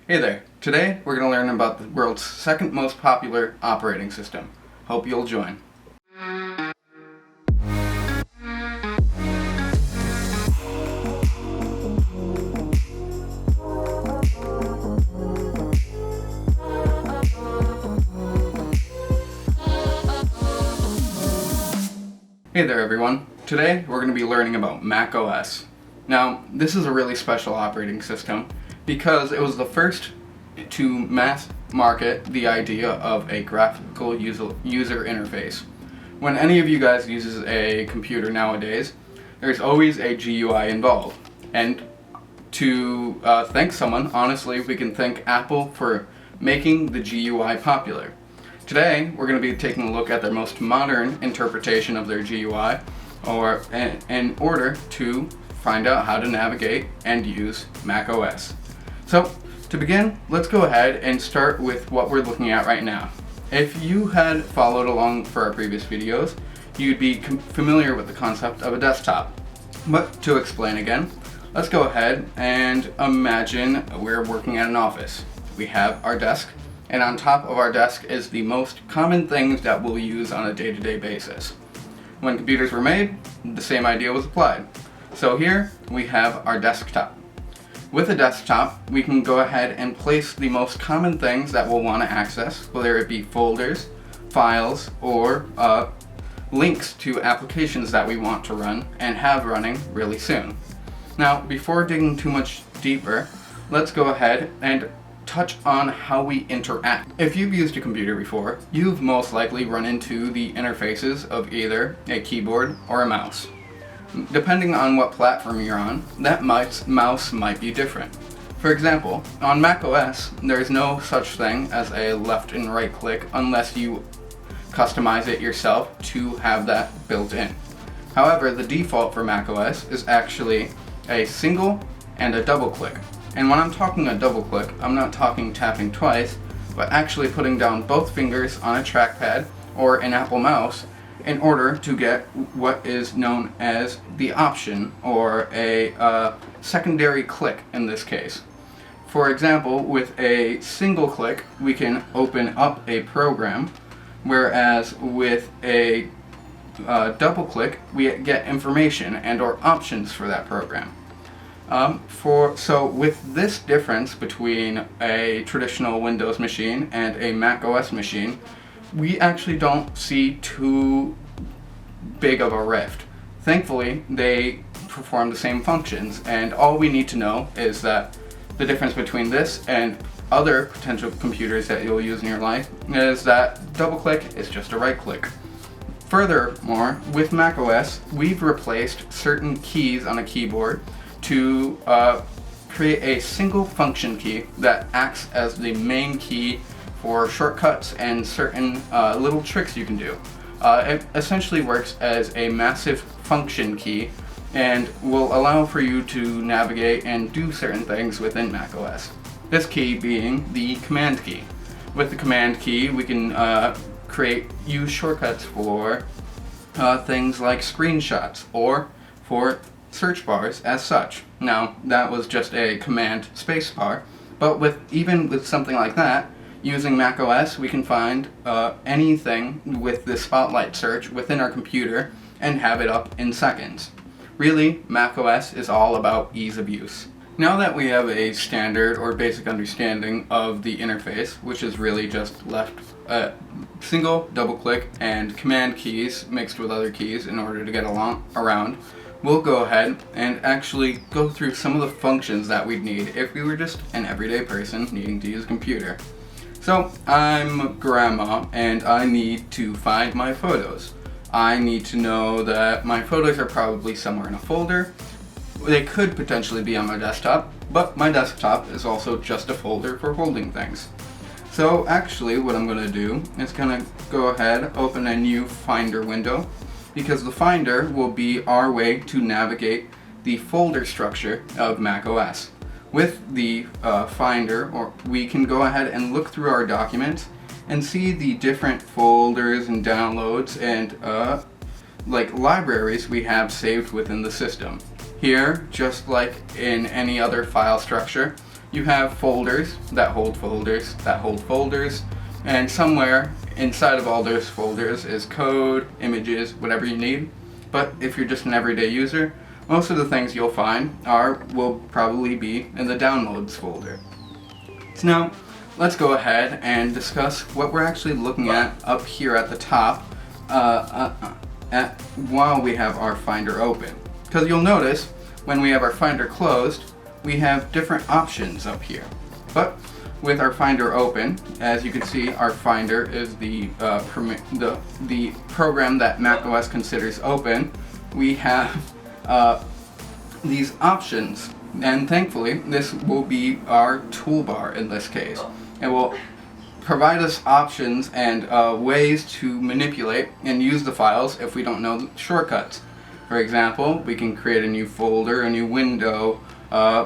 Hey there! Today we're going to learn about the world's second most popular operating system. Hope you'll join. Hey there everyone! Today we're going to be learning about Mac OS. Now, this is a really special operating system because it was the first to mass market the idea of a graphical user interface. When any of you guys uses a computer nowadays, there's always a GUI involved. And to thank someone, honestly, we can thank Apple for making the GUI popular. Today, we're going to be taking a look at their most modern interpretation of their GUI, in order to find out how to navigate and use Mac OS. So, to begin, let's go ahead and start with what we're looking at right now. If you had followed along for our previous videos, you'd be familiar with the concept of a desktop. But to explain again, let's go ahead and imagine we're working at an office. We have our desk, and on top of our desk is the most common things that we'll use on a day-to-day basis. When computers were made, the same idea was applied. So here we have our desktop. With a desktop, we can go ahead and place the most common things that we'll want to access, whether it be folders, files, or links to applications that we want to run and have running really soon. Now, before digging too much deeper, let's go ahead and touch on how we interact. If you've used a computer before, you've most likely run into the interfaces of either a keyboard or a mouse. Depending on what platform you're on, that mouse might be different. For example, on Mac OS, there's no such thing as a left and right click unless you customize it yourself to have that built in. However, the default for Mac OS is actually a single and a double click. And when I'm talking a double click, I'm not talking tapping twice, but actually putting down both fingers on a trackpad or an Apple mouse in order to get what is known as the option, or a secondary click in this case. For example, with a single click, we can open up a program, whereas with a double click, we get information and or options for that program. So with this difference between a traditional Windows machine and a Mac OS machine, we actually don't see too big of a rift. Thankfully, they perform the same functions, and all we need to know is that the difference between this and other potential computers that you'll use in your life is that double click is just a right click. Furthermore, with Mac OS, we've replaced certain keys on a keyboard to create a single function key that acts as the main key for shortcuts and certain little tricks you can do. It essentially works as a massive function key and will allow for you to navigate and do certain things within Mac OS. This key being the command key. With the command key, we can use shortcuts for things like screenshots or for search bars as such. Now, that was just a command spacebar, but even with something like that, using Mac OS, we can find anything with the Spotlight search within our computer and have it up in seconds. Really, Mac OS is all about ease of use. Now that we have a standard or basic understanding of the interface, which is really just single, double click, and command keys mixed with other keys in order to get around, we'll go ahead and actually go through some of the functions that we'd need if we were just an everyday person needing to use a computer. So, I'm grandma and I need to find my photos. I need to know that my photos are probably somewhere in a folder. They could potentially be on my desktop, but my desktop is also just a folder for holding things. So actually what I'm going to do is going to go ahead, open a new Finder window, because the Finder will be our way to navigate the folder structure of Mac OS. With the Finder, we can go ahead and look through our documents and see the different folders and downloads and libraries we have saved within the system. Here, just like in any other file structure, you have folders that hold folders that hold folders, and somewhere inside of all those folders is code, images, whatever you need. But if you're just an everyday user, most of the things you'll find will probably be in the downloads folder. So now, let's go ahead and discuss what we're actually looking at up here at the top while we have our Finder open. Because you'll notice when we have our Finder closed, we have different options up here. But with our Finder open, as you can see, our Finder is the program that macOS considers open. We have these options, and thankfully this will be our toolbar in this case. It will provide us options and ways to manipulate and use the files if we don't know the shortcuts. For example, we can create a new folder, a new window,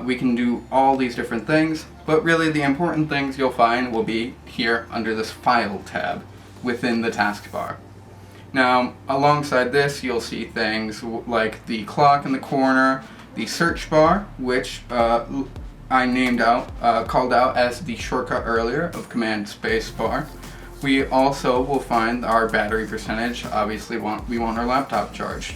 we can do all these different things, but really the important things you'll find will be here under this File tab within the taskbar. Now, alongside this, you'll see things like the clock in the corner, the search bar, which I called out as the shortcut earlier of Command Space Bar. We also will find our battery percentage. Obviously, we want our laptop charged.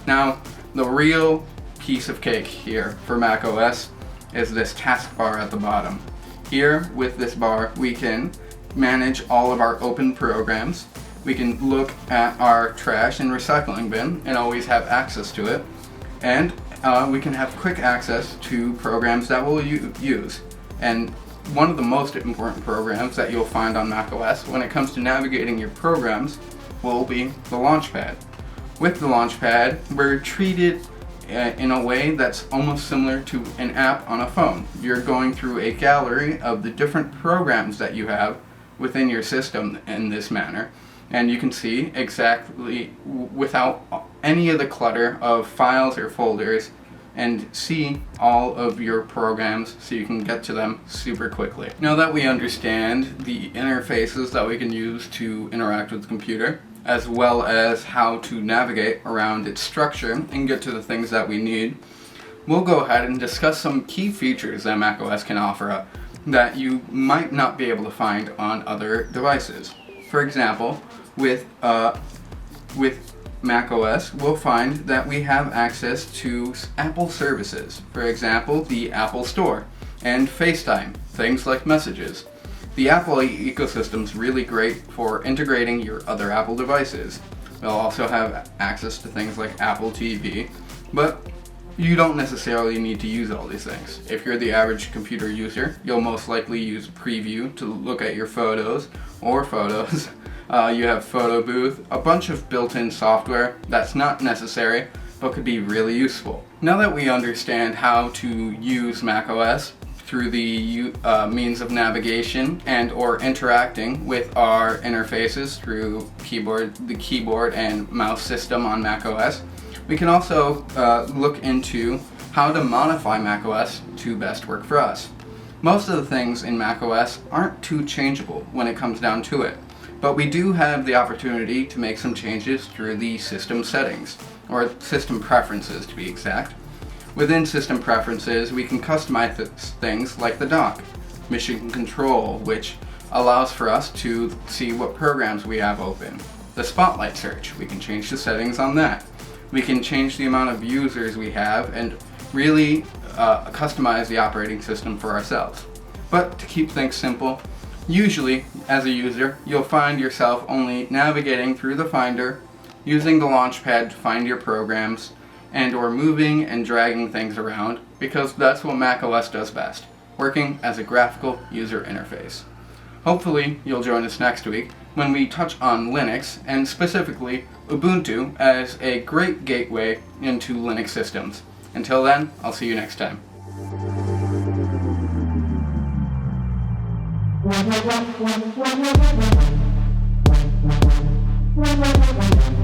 Now, the real piece of cake here for macOS is this taskbar at the bottom. Here, with this bar, we can manage all of our open programs. We can look at our trash and recycling bin and always have access to it. And we can have quick access to programs that we'll use. And one of the most important programs that you'll find on macOS when it comes to navigating your programs will be the Launchpad. With the Launchpad, we're treated in a way that's almost similar to an app on a phone. You're going through a gallery of the different programs that you have within your system in this manner. And you can see exactly, without any of the clutter of files or folders, and see all of your programs so you can get to them super quickly. Now that we understand the interfaces that we can use to interact with the computer, as well as how to navigate around its structure and get to the things that we need, we'll go ahead and discuss some key features that macOS can offer that you might not be able to find on other devices. For example, with macOS, we'll find that we have access to Apple services. For example, the Apple Store and FaceTime, things like messages. The Apple ecosystem is really great for integrating your other Apple devices. We'll also have access to things like Apple TV, but you don't necessarily need to use all these things. If you're the average computer user, you'll most likely use Preview to look at your photos or photos. You have Photo Booth, a bunch of built-in software that's not necessary but could be really useful. Now that we understand how to use macOS through the means of navigation and or interacting with our interfaces through the keyboard and mouse system on macOS, we can also look into how to modify macOS to best work for us. Most of the things in macOS aren't too changeable when it comes down to it, but we do have the opportunity to make some changes through the system settings, or system preferences to be exact. Within system preferences, we can customize things like the dock, mission control, which allows for us to see what programs we have open. The spotlight search, we can change the settings on that. We can change the amount of users we have and really customize the operating system for ourselves. But to keep things simple, usually, as a user, you'll find yourself only navigating through the Finder, using the Launchpad to find your programs, and or moving and dragging things around, because that's what macOS does best, working as a graphical user interface. Hopefully, you'll join us next week when we touch on Linux, and specifically Ubuntu as a great gateway into Linux systems. Until then, I'll see you next time. Thank you.